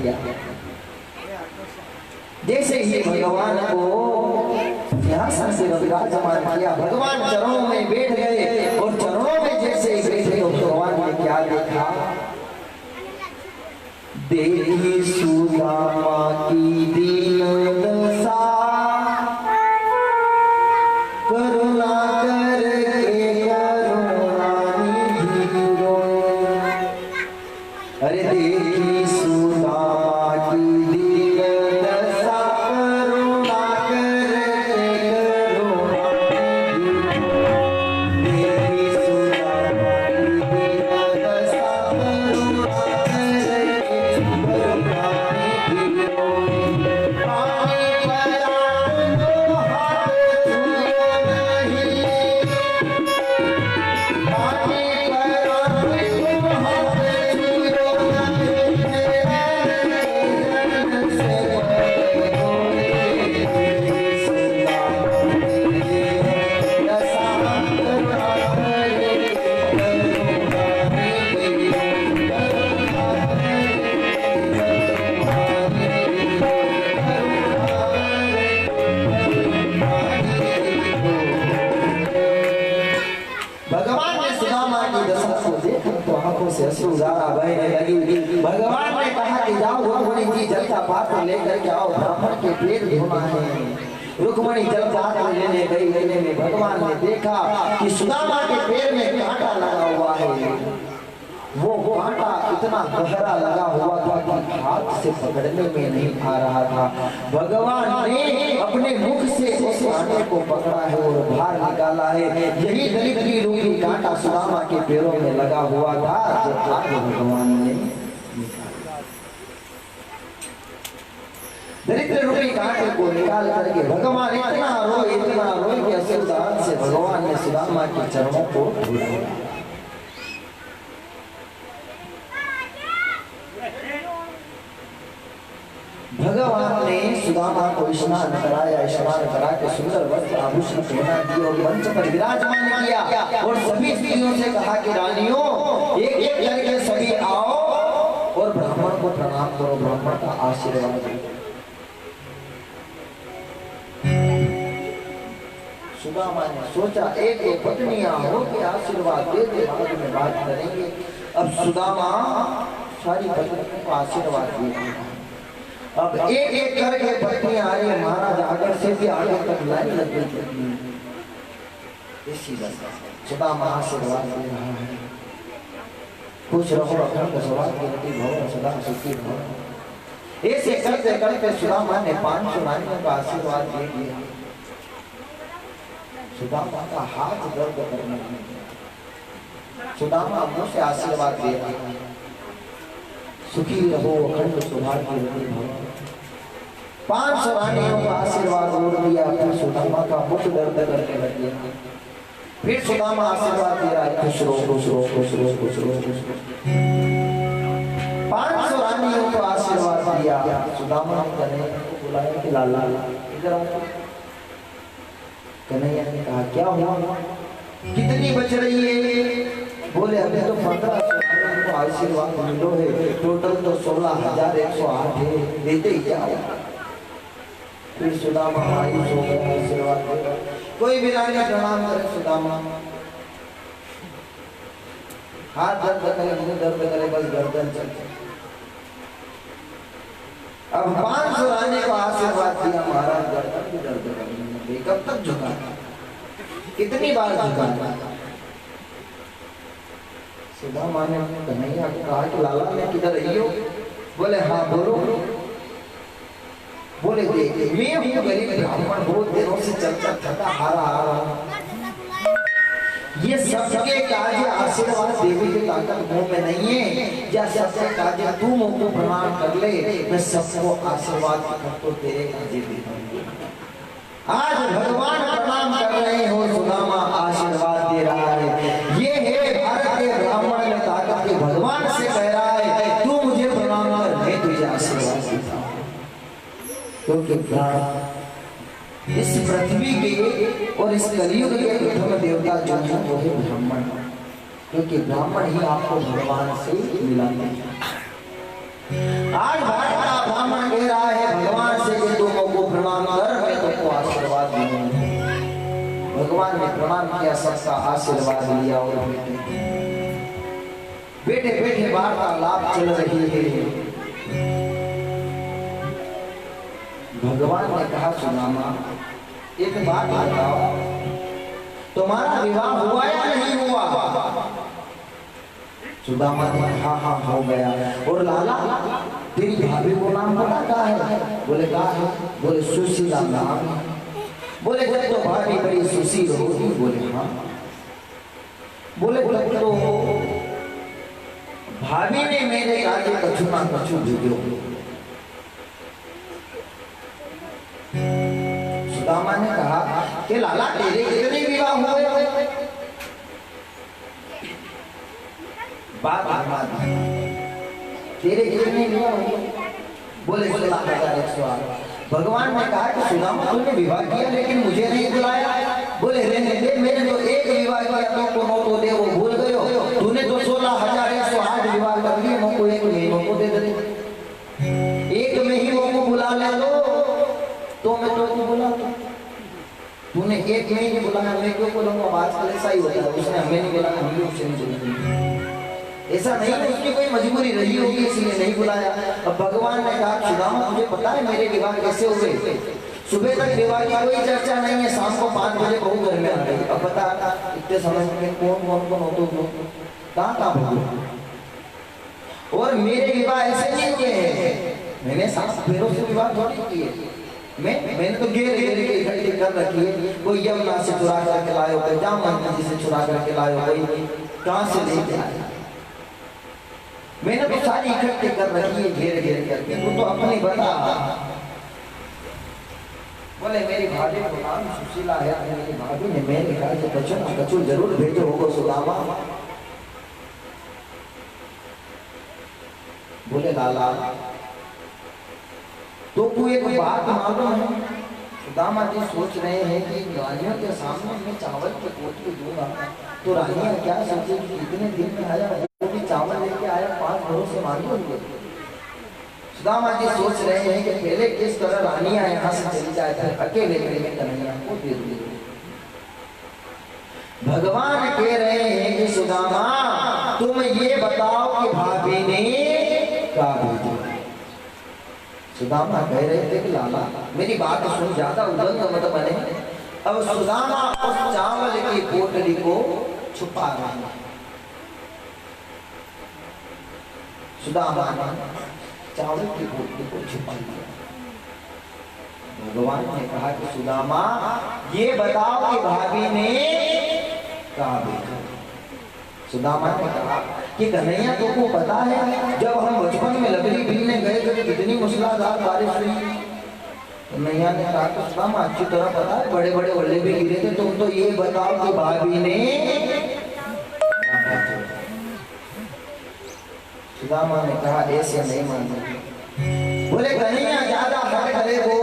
किया। जैसे ही भगवान को सिंहासन से विराजमान किया, भगवान चरणों में बैठ गए और चरणों में जैसे ही बैठे तो भगवान ने क्या देखा? देखी सुदामा की दीन दशा, करुणा करके करुणानिधि रोए। अरे देखी सुदामा की दीन दशा, करुणा करके करुणानिधि रोए। देखी सुदामा की दीन दशा, करुणा करके करुणानिधि रोए। भगवान ने कहा कि जाओ रुक्मणी जी जल का पात्र लेकर के आओ, ब्राह्मण के पेट धोना है। रुक्मणी जल पात्र लेने गई, लेने में भगवान ने देखा कि सुदामा के पैर में कांटा लगा हुआ है। वो कांटा इतना गहरा लगा हुआ था कि हाथ से पकड़ने में नहीं आ रहा था। भगवान ने अपने मुख से उस कांटे को पकड़ा है और बाहर निकाला है। यही दरिद्री रूपी कांटा सुदामा के पैरों में लगा हुआ था, जो आज भगवान ने दरिद्र रूपी कांटे को निकाल करके भगवान इतना रोए कि असुरदान से भगवान ने सुदामा के चरणों को धोया। भगवान ने सुदामा को स्नान कराया, स्नान करा के सुंदर वस्त्र आभूषण पहना दिए और मंच पर विराजमान किया और सभी स्त्रियों से कहा कि रानियों एक एक करके सभी आओ और ब्राह्मण को प्रणाम करो, ब्राह्मण का आशीर्वाद दो। सुदामा ने सोचा एक एक पत्नियां हो के आशीर्वाद दे दे, बाद में बात करेंगे। अब सुदामा सारी पत्नियों को आशीर्वाद दिए। अब एक एक करके पत्नियां आ रही है, महाराज आगे से भी आगे तक लाइन लग गई। इसी दशा सुदामा आशीर्वाद दे रहा है, खुश रहो, अखंड सौभाग्यवती भव, सदा सुखी भव। ऐसे करते करते सुदामा ने 500 रानियों का आशीर्वाद दे दिया। सुदामा का हाथ दर्द करने लगा। सुदामा मुंह से आशीर्वाद दे रहा है, सुखी रहो, अखंड सौभाग्यवती भव। 500 रानियों का आशीर्वाद और दिया। फिर सुदामा का मुख दर्द करने लग गया। फिर सुदामा आशीर्वाद दे रहा है, खुश रहो, खुश रहो, खुश रहो, खुश रहो, खुश रहो। 500 रानियों को आशीर्वाद दिया। सुदामा ने कन्हैया को बुलाया कि लाला इधर आओ। कन्हैया ने कहा क्या हुआ, कितनी बच रही है? बोले अभी तो 1500 को आशीर्वाद मिलो है, टोटल तो 16,108 है, देते ही जाओ। फिर सुदामा आयुष हो गया, आशीर्वाद देगा। कोई भी रानी प्रणाम करे सुदामा, हाथ दर्द करे, मुंह दर्द करे, बस गर्दन चलते। अब 500 रानी को आशीर्वाद दिया, महाराज गर्दन भी दर्द करने लगी। कब तक झुका, कितनी बार झुका? सुदामा ने कन्हैया को कहा कि लाला मैं किधर रही हो? बोले हाँ बोलो। बोले देख मैं हूँ गरीब ब्राह्मण, बहुत देरों से चलता थका हारा आ रहा हूँ। ये सबके कार्य आशीर्वाद देवी की ताकत मुंह में नहीं है। या सबके कार्य तू मुंह को प्रणाम कर ले, मैं सबको आशीर्वाद तो तेरे कार्य दे दूंगा। आज भगवान प्रणाम कर रहे हो, सुदामा आशीर्वाद दे रहा है। ये है भारत के ब्राह्मण में ताकत के भगवान से कह रहा है तू मुझे प्रणाम कर, मैं तुझे आशीर्वाद देता हूँ। क्योंकि इस पृथ्वी के और इस कलयुग के प्रथम देवता जो है वो है ब्राह्मण, क्योंकि ब्राह्मण ही आपको भगवान से मिलाते हैं। आज भारत का ब्राह्मण कह रहा है भगवान से कि तुम को प्रणाम कर, मैं तुमको आशीर्वाद दूंगा। भगवान ने प्रणाम किया, सबका आशीर्वाद लिया और बेटे बेटे वार्तालाप चल रही है। भगवान ने कहा सुदामा एक बात बताओ, तुम्हारा विवाह हुआ या नहीं हुआ? सुदामा ने हाँ हाँ हो गया। और लाला तेरी भाभी को नाम पता क्या है? बोले क्या है? बोले सुशीला नाम। बोले जब तो भाभी बड़ी सुशील होगी। बोले हाँ। बोले तब तो भाभी ने मेरे आगे कछु ना कछु भेजो। सुदामा ने कहा कि लाला तेरे कितने विवाह हुए? बात तेरे कितने विवाह हुए? बोले 16,108। भगवान ने कहा कि सुदामा तूने विवाह किया लेकिन मुझे नहीं बुलाया। बोले रहने दे, मैंने तो एक विवाह किया, तो को तो दे वो भूल गयो। तूने तो 16,108 विवाह कर दिए, मुझको एक महीनों को दे दे। एक में ही वो बुला ले लो तो मैं तो बुला। तूने एक में ही बुलाया, मैं क्यों बोलूंगा? आजकल ऐसा ही होता है, उसने हमें नहीं बुलाया, हम भी उससे नहीं बुलाएंगे। ऐसा नहीं है, उसकी कोई मजबूरी रही होगी इसलिए नहीं बुलाया। अब भगवान ने कहा सुदामा मुझे पता है मेरे विवाह कैसे हुए। सुबह तक विवाह की कोई चर्चा नहीं है, शाम को 5 बजे बहू घर में आ गई। अब बता इतने समय में कौन कौन कौन हो तो कहाँ बहू। और मेरे विवाह ऐसे नहीं हुए हैं, मैंने 7 फेरों से विवाह थोड़ी किए। मैंने तो घेर घेर के इकट्ठे कर रखी है। कोई यमुना से चुरा करके लायो, कोई जामवंती जी से चुरा करके लायो, कोई कहाँ से लेके आया। मैंने तो सारी इकट्ठे कर रखी है घेर घेर करके। तू तो अपनी बता। बोले मेरी भाभी को नाम सुशीला है। मेरी भाभी ने मैंने कहा कि कछु ना कछु जरूर भेजो होगा सुदामा। बोले लाला तो तू एक बात मालूम है? सुदामा जी सोच रहे हैं कि रानियों के सामने मैं चावल के पोटली दूंगा तो रानियां क्या सोचेगी? इतने दिन में आया वो भी चावल लेके आया, 5 घरों से मांगे होंगे। सुदामा जी सोच रहे हैं कि पहले किस तरह रानियां यहाँ से चली जाए, फिर अकेले कन्हैया को दे दूंगे। भगवान कह रहे हैं कि सुदामा तुम ये बताओ कि भाभी ने क्या भेजा? सुदामा कह रहे थे कि लाला मेरी बात सुन, ज्यादा उदंग मत बने। अब सुदामा उस चावल की पोटली को छुपा रहा है। सुदामा चावल की पोटली को छुपा दिया। भगवान ने कहा कि सुदामा ये बताओ कि भाभी ने क्या भेजा? सुदामा ने कहा कि कन्हैया तुमको पता है जब हम बचपन में लकड़ी बीनने गए थे कितनी मूसलाधार बारिश हुई। कन्हैया ने कहा कि सुदामा अच्छी तरह पता है, बड़े बड़े ओले भी गिरे थे। तुम तो ये बताओ कि भाभी ने। सुदामा ने कहा ऐसे नहीं मानते। बोले कन्हैया ज्यादा हट करे वो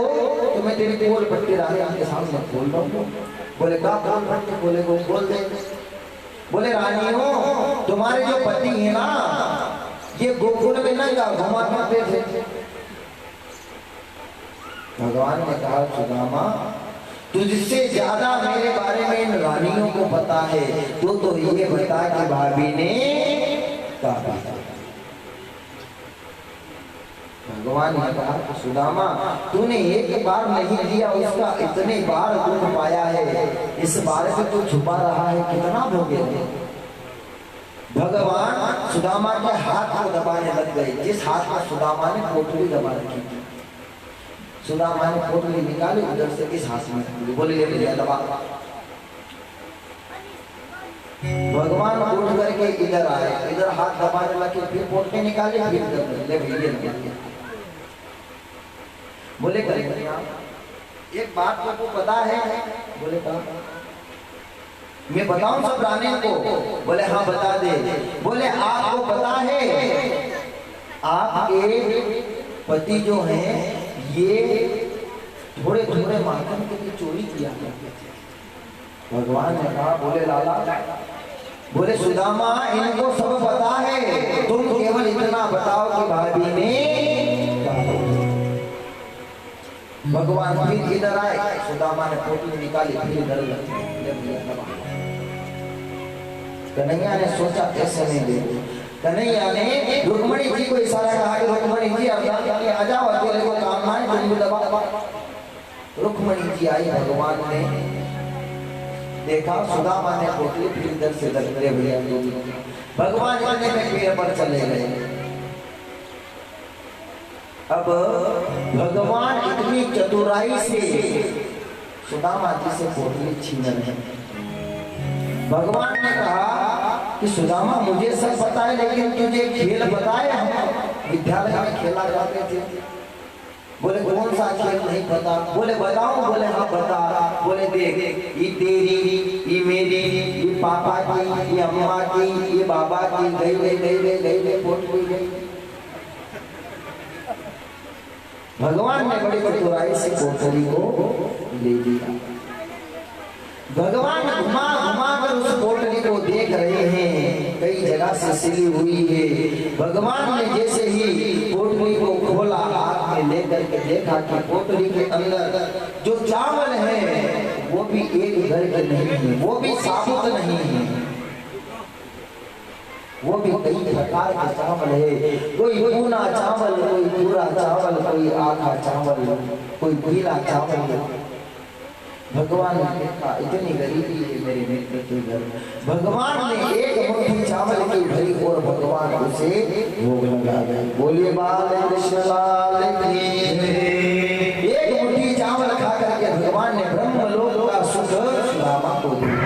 तो मैं तेरी पोल पट्टी रानी के सामने खोल दूं। बोले क्या पोल पट्टी? बोले वो बोल दे। बोले रानियों तुम्हारे जो पति है ना ये गोकुल में नंगा घुमा करते थे। भगवान ने कहा सुदामा तुझसे ज्यादा मेरे बारे में इन रानियों को पता है, तो ये बता कि भाभी ने क्या भेजा? भगवान ने कहा कि सुदामा तूने एक बार नहीं दिया, उसका इतने बार दुख पाया है, इस बारे में तू छुपा रहा है, कितना भोगे? भगवान सुदामा के हाथ को दबाने लग गए, जिस हाथ में सुदामा ने पोटली दबा रखी थी। सुदामा ने पोटली निकाली, उधर से इस हाथ में बोले ले लिया दबा। भगवान उठ करके इधर आए, इधर हाथ दबाने लगे, फिर पोटली निकाली, फिर ले भैया। बोले कन्हैया एक बात को पता है? बोले कहा मैं बताऊं सब रानियों को? बोले हाँ बता दे। बोले आपको पता है आपके पति जो हैं ये थोड़े थोड़े माखन के लिए चोरी किया करते थे। भगवान ने कहा बोले लाला, बोले सुदामा इनको सब पता है, तुम केवल इतना बताओ कि भाभी ने भगवान फिर इधर आए, सुदामा ने पोटली निकाली, फिर इधर कन्हैया ने सोचा ऐसे नहीं दे। कन्हैया ने रुक्मणी जी को इशारा कहा कि रुक्मणी जी आ जाओ, अकेले को काम ना है, तुम भी दबा। रुक्मणी जी आई, भगवान ने देखा सुदामा ने पोटली, फिर इधर से इधर करे भैया, भगवान इतने में पेड़ पर चले गए। अब भगवान इतनी चतुराई से सुदामा जी से पोटली छीन रहे। भगवान ने कहा कि सुदामा मुझे सब पता है, लेकिन तुझे खेल बताए, हम विद्यालय में खेला करते थे। बोले कौन सा खेल नहीं पता? बोले बताओ। बोले हाँ बता। बोले देख, ये तेरी, ये मेरी, ये पापा की, ये अम्मा की, ये बाबा की, गई पोटली गई। भगवान ने बड़ी चतुराई से पोटली को ले लिया। भगवान घुमा घुमा कर उस पोटली को देख रहे हैं, कई जगह से सिली हुई है। भगवान ने जैसे ही पोटली को खोला, हाथ में लेकर के देखा कि पोटली के अंदर जो चावल है वो भी एक घर के नहीं है, वो भी साबुत नहीं है, वो भी कई प्रकार के चावल है। कोई भुना चावल, कोई पूरा चावल, कोई आखा चावल, कोई पीला चावल। भगवान ने देखा इतनी गरीबी है मेरे मित्र के घर। भगवान ने एक मुट्ठी चावल की भरी और भगवान उसे भोग लगा गए। बोलिए बाल कृष्ण लाल की। एक मुट्ठी चावल खा करके भगवान ने ब्रह्मलोक का सुख सुदामा को दिया।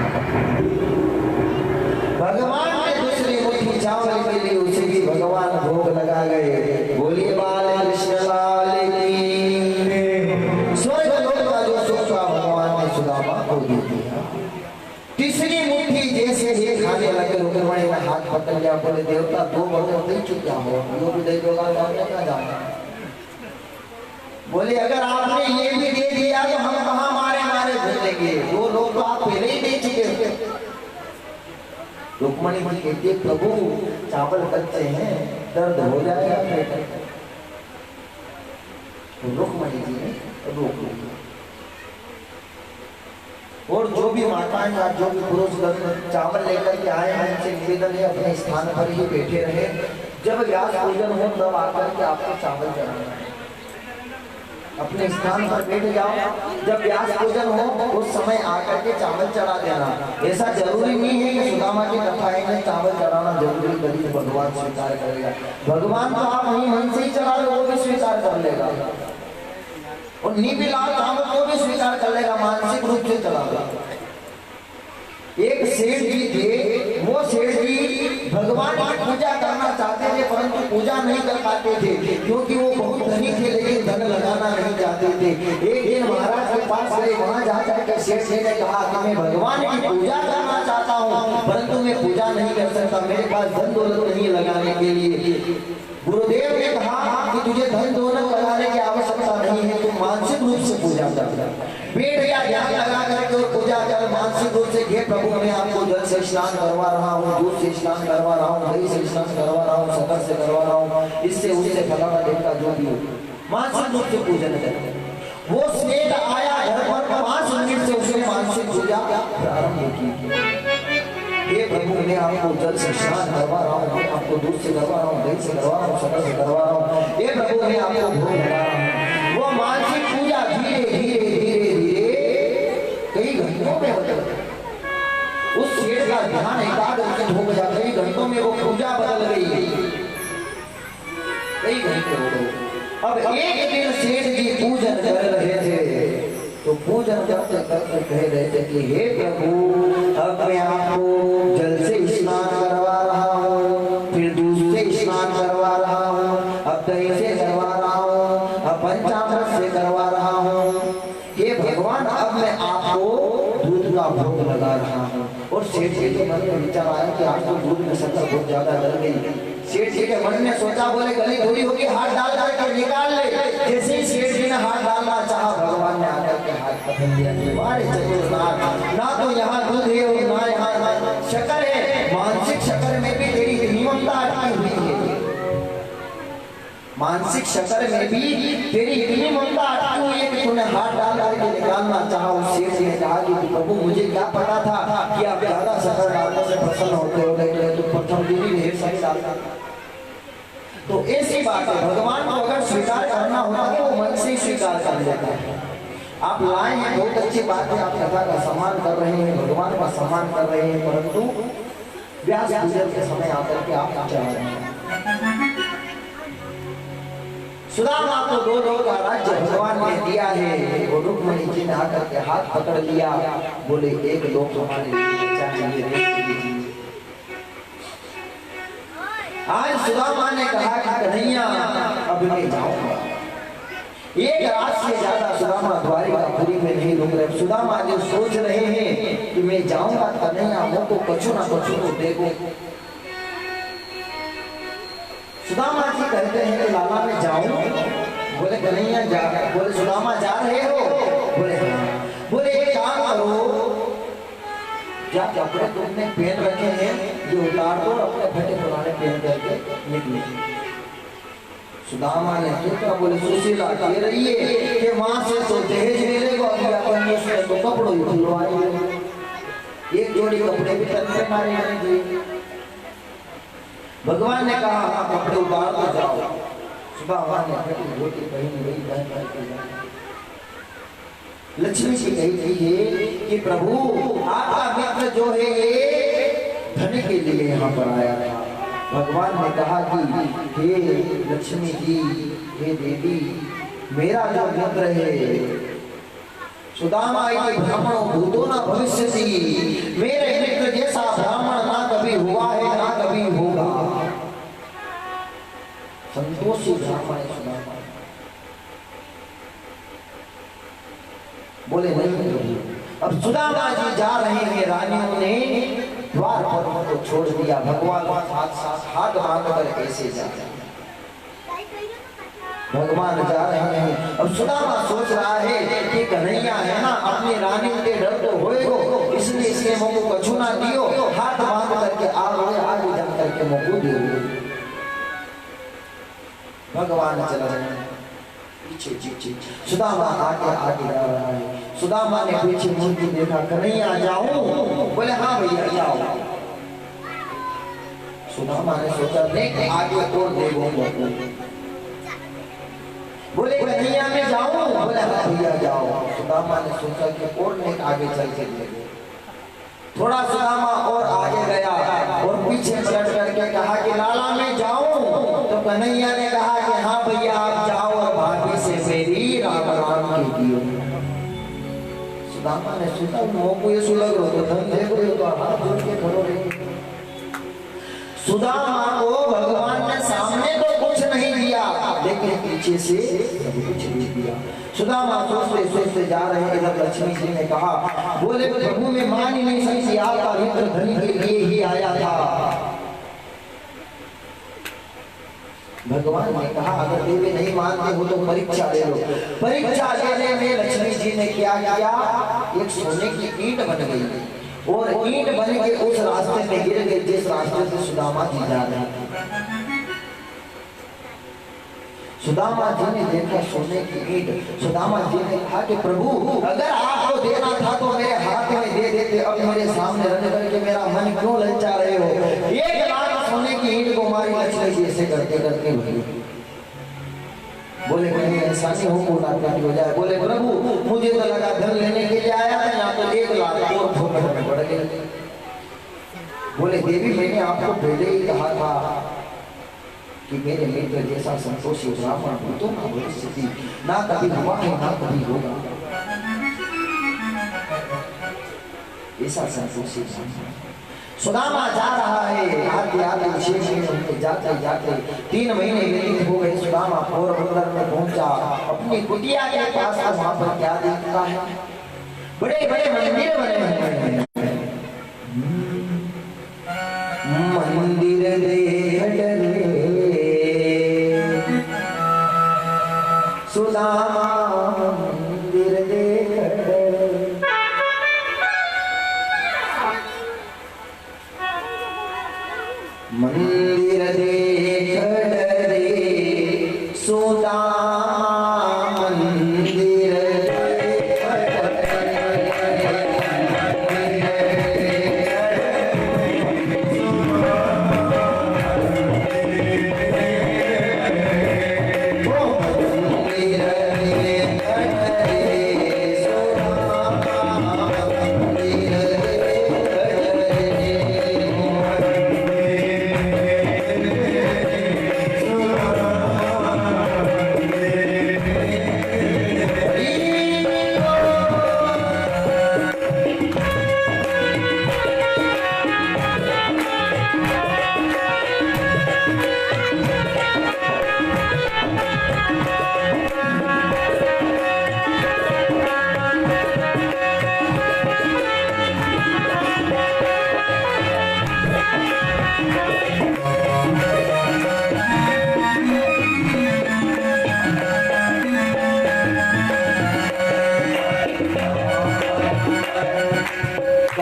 भगवान ने दूसरी मुट्ठी चावल के लिए उसे भी भगवान भोग लगा गए। बोलिए बाल कृष्ण लाल की। तीसरी मुट्ठी जैसे ही खाने लगे, रुक्मणी ने हाथ पकड़ लिया। बोले देवता दो बड़े दे चुका हो, यो भी दे दोगा तो हमने क्या जाना। बोले अगर आपने ये भी दे दिया तो हम कहाँ मारे मारे घूमेंगे, वो लोग तो आप पहले ही दे चुके। रुक्मणी जी कहती है प्रभु चावल कच्चे हैं, दर्द हो जाएगा पेट। रुक्मणी जी ने रोक लिया। और जो भी माताएं या जो भी पुरुष चावल लेकर के आए हैं, उनसे निवेदन है अपने स्थान पर ही बैठे रहे। जब व्यास पूजन हो तब आकर के आपको चावल चढ़ाना है, अपने स्थान पर बैठ जाओ। जब व्यास पूजन हो उस समय आकर के चावल चढ़ा देना। ऐसा जरूरी नहीं है कि सुदामा की कथाएं में चावल चढ़ाना जरूरी करी तो भगवान स्वीकार करेगा। भगवान तो आप वहीं मन से ही चढ़ा लो, वो भी स्वीकार कर लेगा। और नीबिला चावल को भी स्वीकार कर लेगा, मानसिक रूप से चलागा। एक सेठ जी थे, वो सेठ जी भगवान की पूजा करना चाहते थे, परंतु पूजा नहीं कर पाते थे क्योंकि वो बहुत धनी थे, लेकिन धन लगाना नहीं चाहते थे। एक दिन महाराज के पास गए, वहां जाकर के सेठ जी ने कहा कि मैं भगवान की पूजा करना चाहता हूँ, परंतु मैं पूजा नहीं कर सकता, मेरे पास धन दौलत नहीं लगाने के लिए। गुरुदेव ने कहा कि तुझे धन दौलत लगाने की आवश्यकता नहीं है, तुम मानसिक रूप से पूजा कर, पेट या ध्यान लगा करके पूजा कर। मानसिक रूप से हे प्रभु मैं आपको जल से स्नान करवा रहा हूँ, दूध से स्नान करवा रहा हूँ, दही से स्नान करवा रहा हूँ, शक्कर से करवा रहा हूँ, इससे उससे फलाना ढेका जो भी हो, मानसिक रूप से पूजन करते। वो सेठ आया घर पर, 5 मिनट से उसने मानसिक पूजा प्रारंभ की। हे प्रभु मैं आपको जल से स्नान करवा रहा हूँ, मैं आपको दूध से करवा रहा हूँ, दही से करवा रहा हूँ, शक्कर से करवा रहा हूँ, हे प्रभु मैं आपको भोग लगा रहा हूँ। वो मानसिक पूजा धीरे धीरे धीरे धीरे कई घंटों में होता है। उस सेठ का ध्यान एकाग्र हो गया, कई घंटों में वो पूजा बदल गई, कई घंटे हो गए। अब एक दिन सेठ जी पूजन कर रहे थे, तो पूजन करते करते कह रहे थे कि हे प्रभु अब मैं आपको जल से स्नान करवा रहा हूँ, फिर दूध से स्नान करवा रहा हूँ, अब दही से करवा रहा हूँ, अब पंचामृत से करवा रहा हूँ। हे भगवान अब मैं आपको दूध का भोग लगा रहा हूँ। और सेठ जी के मन में विचार आया कि आज तो दूध में शक्कर बहुत ज्यादा डल गई। सेठ जी के मन में सोचा, बोले गली थोड़ी होगी, हाथ डाल करके निकाल ले। जैसे ही सेठ जी ने हाथ डालना चाहा, भगवान ने आकर के हाथ पकड़ लिया। ना तो यहाँ दूध है और ना यहाँ शक्कर है, मानसिक शक्कर में भी तेरी नीमता अटकी हुई है। मानसिक शक्कर में भी तेरी इतनी ममता अटकी हुई है कि तूने हाथ डाल करके निकालना चाहा। उस शेर ने कहा कि प्रभु मुझे क्या पता था कि आप ज्यादा शक्कर डालने से प्रसन्न होते हो, लेकिन तो प्रथम दिन ही ढेर सारी डालता। तो ऐसी बात है, भगवान को अगर स्वीकार करना होता है वो मन से ही स्वीकार कर लेता है। आप लाए हैं, बहुत अच्छी बात है, आप कथा का सम्मान कर रहे हैं, भगवान का सम्मान कर रहे हैं, परंतु व्यास पूजन के समय आकर के आप चाह रहे हैं। सुदामा को 2 लोग का राज्य भगवान ने दिया है, वो रुक्मणी जी ने आकर के हाथ पकड़ लिया, बोले 1 लोग तुम्हारे लिए चाहिए। आज सुदामा ने कहा कि कन्हैया अब मैं जाऊंगा। 1 रात से ज्यादा सुदामा द्वारिकापुरी में नहीं रुक रहे। सुदामा जो सोच रहे हैं कि मैं जाऊंगा कन्हैया मुझको कछु ना कछु तो देखो। सुदामा जी कहते हैं कि लाला मैं जाऊं? बोले कन्हैया जा। बोले सुदामा जा रहे हो? बोले हाँ। बोले एक काम करो, क्या कपड़े तुमने पहन रखे हैं ये उतार दो, अपने फटे पुराने पहन करके निकले। सुदामा ने सोचा, बोले सुशीला कह रही है कि वहां से तो दहेज मिलेगा, तो कपड़ों ही खुलवाएंगे, 1 जोड़ी कपड़े भी तन मारे नहीं। भगवान ने कहा हाँ कपड़े उतार तो जाओ। सुदामा ने फटी धोती पहनी गई, पहन करके लक्ष्मी जी कही है कि प्रभु आपका मित्र जो है ये धन के लिए यहाँ पर आया था। भगवान ने कहा कि हे लक्ष्मी जी, हे देवी, मेरा जो मित्र है सुदामा ये ब्राह्मणों भूतो ना भविष्यति, मेरे मित्र जैसा ब्राह्मण ना कभी हुआ है ना कभी होगा। संतोषी ब्राह्मण सुदामा बोले नहीं। अब सुदामा जी जा रहे हैं, रानियों ने द्वार पर उनको छोड़ दिया। भगवान हाथ बांध कर ऐसे जा रहे हैं, भगवान जा रहे हैं। अब सुदामा सोच रहा है कि कन्हैया है ना, अपनी रानी के डर तो होएगो, इसलिए इसके मुंह को कछु ना दियो, हाथ बांध करके आगे जा करके मुंह को दियो। भगवान चला रहे पीछे सुदामा आगे जा रहा है। सुदामा ने पीछे मुड़ के देखा, कन्हैया जाऊं? बोले हाँ भैया जाओ। सुदामा ने सोचा देख आगे और देखो। बोले कन्हैया में जाऊं? बोले हाँ भैया जाओ। सुदामा ने सोचा कि और नहीं आगे चल के देखो। थोड़ा सुदामा और आगे गया और पीछे पलट करके कहा कि लाला मैं जाऊं? तो कन्हैया ने कहा कि हाँ भैया आप जाओ और भाभी से मेरी राम राम कीजिए। सुदामा ने सोचा मुंह को ये सुलग लो तो धन देखो तो हाथ जोड़ के खड़ो रहे। सुदामा को भगवान ने सामने तो कुछ नहीं दिया, लेकिन पीछे से सब कुछ दे दिया। सुदामा सोचते सोचते जा रहे हैं, इधर लक्ष्मी जी ने कहा, बोले प्रभु मैं मान ही नहीं सकती, आपका मित्र धन के लिए ही आया था। भगवान ने कहा अगर देवी नहीं मानते हो तो परीक्षा ले लो। परीक्षा लेने में लक्ष्मी जी ने क्या किया, एक सोने की ईंट बन गई और ईंट बन के उस रास्ते में गिर गई जिस रास्ते से सुदामा जी जा रहे थे। सुदामा जी ने देखा सोने की ईंट। सुदामा जी ने कहा कि प्रभु अगर आपको देना था तो मेरे हाथ में दे देते, अब मेरे सामने रख करके मेरा मन क्यों ललचा रहे हो। 1 लाख सोने की ईंट को मारी लक्ष्मी जी ऐसे करते करते बोले कहीं ऐसा नहीं हो मुलाकात हो जाए। बोले प्रभु मुझे तो लगा धन लेने के लिए आया था, यहाँ तो 1 लाख और भोगना पड़ गया। बोले देवी मैंने आपको पहले ही कहा था कि मेरे मित्र जैसा संतोषी ब्राह्मण भूतों का भविष्य ना कभी हुआ है ना कभी होगा। ऐसा संतोषी ब्राह्मण। सुदामा जा रहा है, आते आते 6 महीने जाते जाते 3 महीने व्यतीत हो गए। सुदामा पोरबंदर में पहुंचा, अपनी कुटिया के पास वहां पर क्या देखता है, बड़े बड़े मंदिर बने हैं। मंदिर सुदामा मंदिर मंदिर देख डरे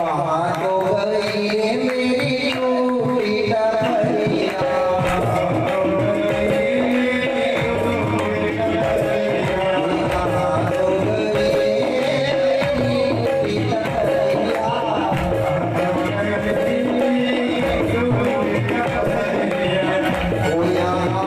कहाँ तो गई रे मेरी टूटी डगरिया, कहाँ तो गई रे मेरी टूटी डगरिया, ओ यहाँ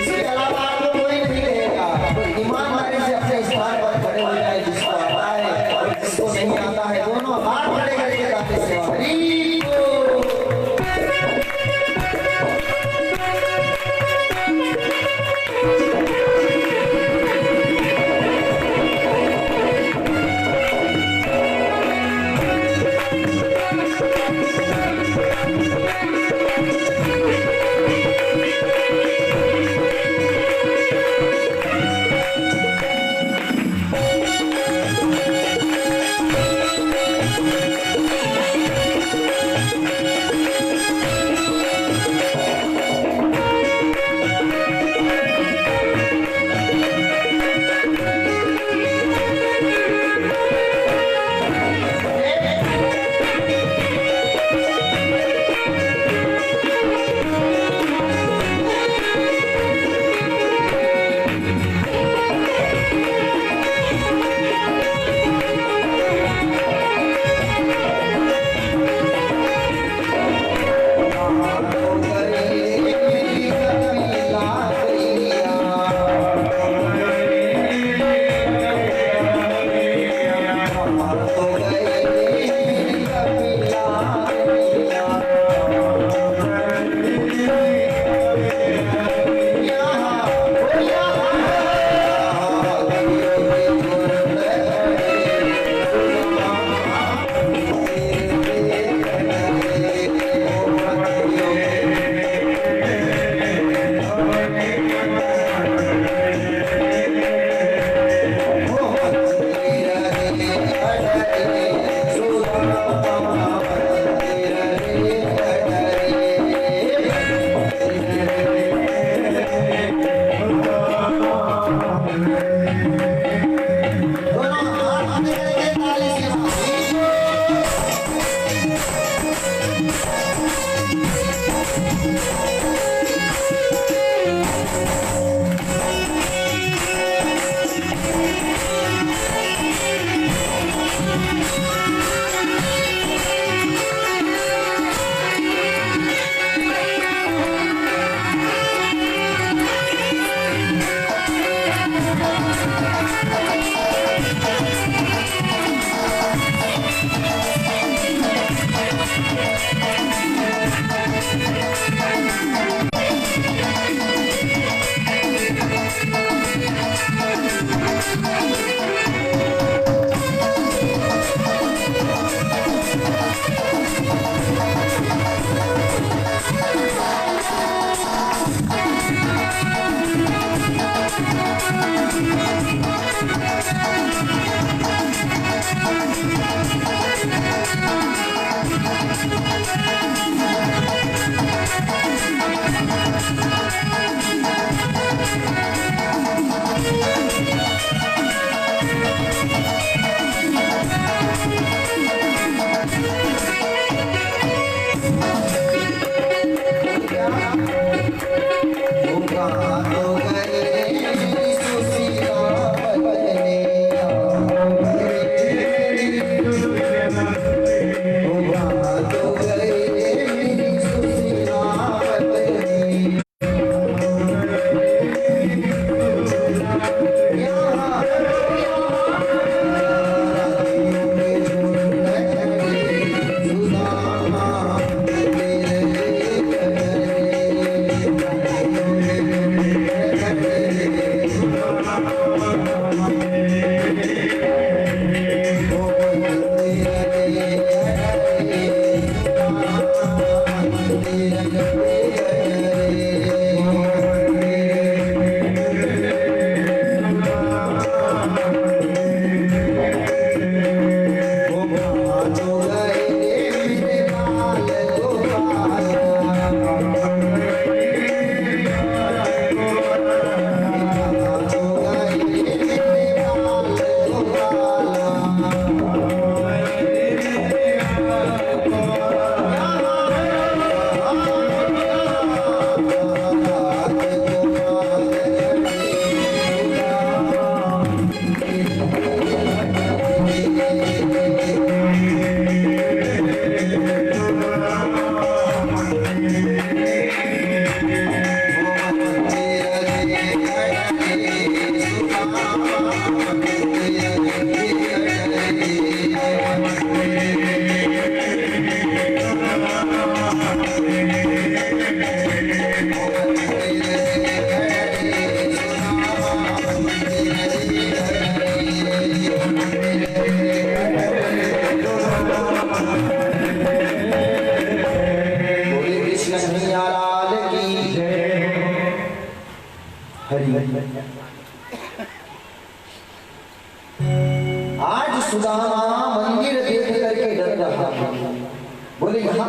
इसके अलावा आपको कोई नहीं रहेगा। तो ईमानदारी से अपने स्थान पर खड़े हो जाए, जिसको आता है और जिसको नहीं आता है, दोनों हाथ खड़े करके गाते सेवा।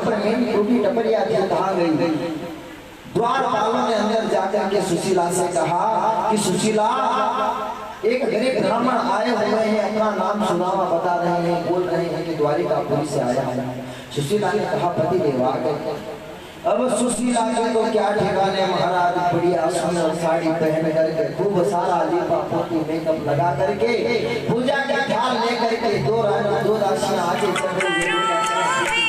पर मेरी टूटी टपरिया थी कहाँ गई। द्वारपालों ने अंदर जाकर के सुशीला से कहा कि सुशीला, एक गरीब ब्राह्मण आए हुए हैं, अपना नाम सुनावा बता रहे हैं, बोल रहे हैं कि द्वारिकापुरी से आया है। सुशीला ने कहा पति देव आ गए। अब सुशीला के तो क्या ठिकाने महाराज, बढ़िया सुंदर साड़ी पहन करके खूब सारा लीपा पोती मेकअप लगा करके पूजा का ख्याल लेकर के दो राशियां आगे चल रही है।